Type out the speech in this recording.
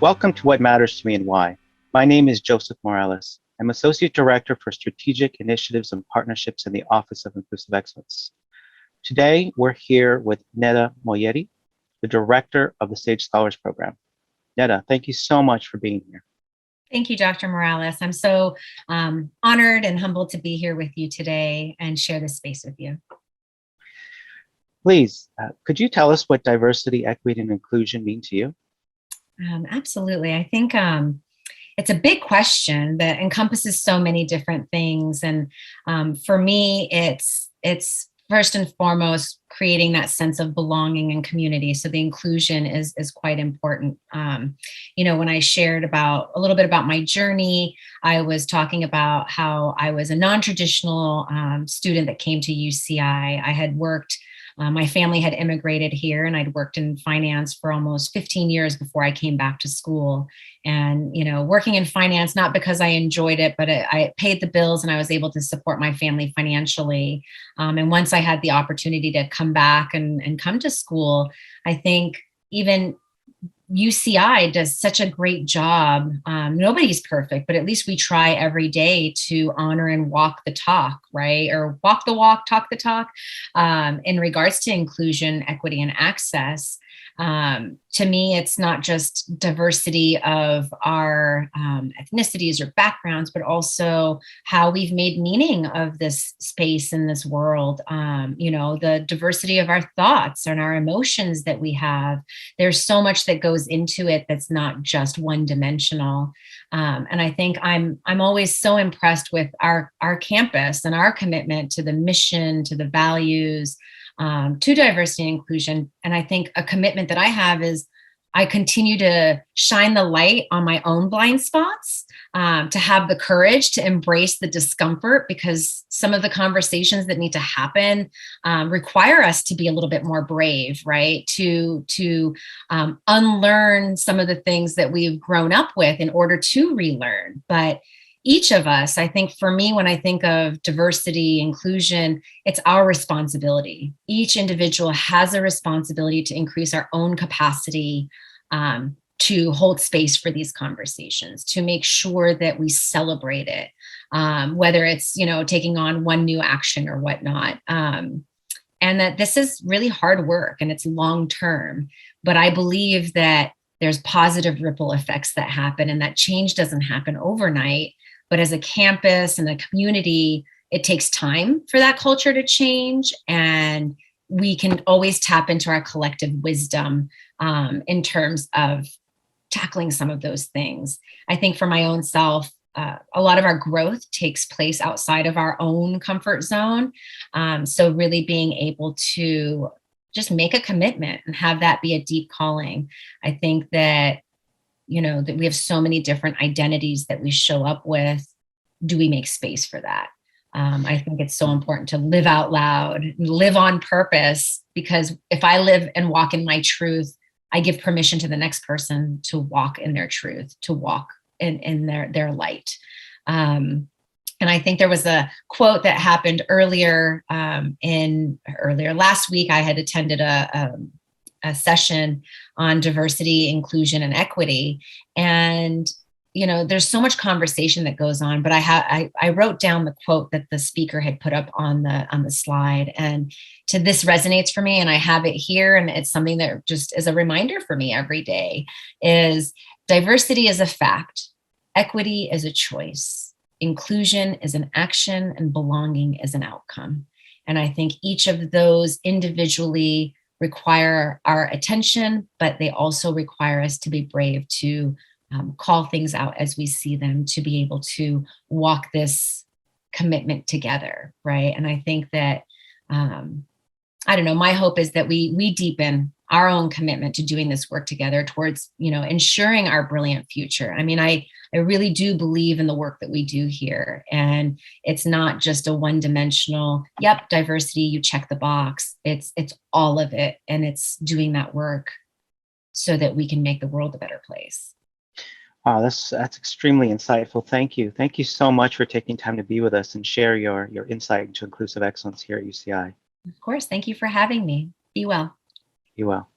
Welcome to What Matters to Me and Why. My name is Joseph Morales. I'm Associate Director for Strategic Initiatives and Partnerships in the Office of Inclusive Excellence. Today, we're here with Neda Moayedi, the Director of the Sage Scholars Program. Neda, thank you so much for being here. Thank you, Dr. Morales. I'm so honored and humbled to be here with you today and share this space with you. Please, could you tell us what diversity, equity, and inclusion mean to you? Absolutely. I think it's a big question that encompasses so many different things. And for me, it's first and foremost creating that sense of belonging and community. So the inclusion is quite important. When I shared a little bit about my journey, I was talking about how I was a non-traditional student that came to UCI. I had worked. My family had immigrated here, and I'd worked in finance for almost 15 years before I came back to school. And, working in finance, not because I enjoyed it, but I paid the bills and I was able to support my family financially. And once I had the opportunity to come back and come to school, I think even UCI does such a great job. Nobody's perfect, but at least we try every day to honor and walk the talk, right? Or walk the walk, talk the talk, in regards to inclusion, equity, and access. To me, it's not just diversity of our ethnicities or backgrounds, but also how we've made meaning of this space in this world. The diversity of our thoughts and our emotions that we have. There's so much that goes into it that's not just one dimensional. And I think I'm always so impressed with our campus and our commitment to the mission, to the values, to diversity and inclusion. And I think a commitment that I have is I continue to shine the light on my own blind spots, to have the courage to embrace the discomfort, because some of the conversations that need to happen require us to be a little bit more brave, right? To unlearn some of the things that we've grown up with in order to relearn. But each of us, I think for me, when I think of diversity, inclusion, it's our responsibility. Each individual has a responsibility to increase our own capacity to hold space for these conversations, to make sure that we celebrate it, whether it's, taking on one new action or whatnot. And that this is really hard work and it's long term. But I believe that there's positive ripple effects that happen, and that change doesn't happen overnight. But as a campus and a community, it takes time for that culture to change. And we can always tap into our collective wisdom in terms of tackling some of those things. I think for my own self, a lot of our growth takes place outside of our own comfort zone. So really being able to just make a commitment and have that be a deep calling. I think that that we have so many different identities that we show up with. Do we make space for that? I think it's so important to live out loud, live on purpose, because if I live and walk in my truth, I give permission to the next person to walk in their truth, to walk in their light. And I think there was a quote that happened earlier last week. I had attended a session on diversity, inclusion, and equity. And, there's so much conversation that goes on, but I wrote down the quote that the speaker had put up on the slide. And this resonates for me, and I have it here. And it's something that just is a reminder for me every day is diversity is a fact. Equity is a choice. Inclusion is an action, and belonging is an outcome. And I think each of those individually require our attention, but they also require us to be brave to call things out as we see them, to be able to walk this commitment together, right? And I think that, my hope is that we deepen our own commitment to doing this work together towards, ensuring our brilliant future. I really do believe in the work that we do here. And it's not just a one-dimensional, diversity, you check the box. It's all of it. And it's doing that work so that we can make the world a better place. Wow, that's extremely insightful. Thank you. Thank you so much for taking time to be with us and share your insight into inclusive excellence here at UCI. Of course. Thank you for having me. Be well. Be well.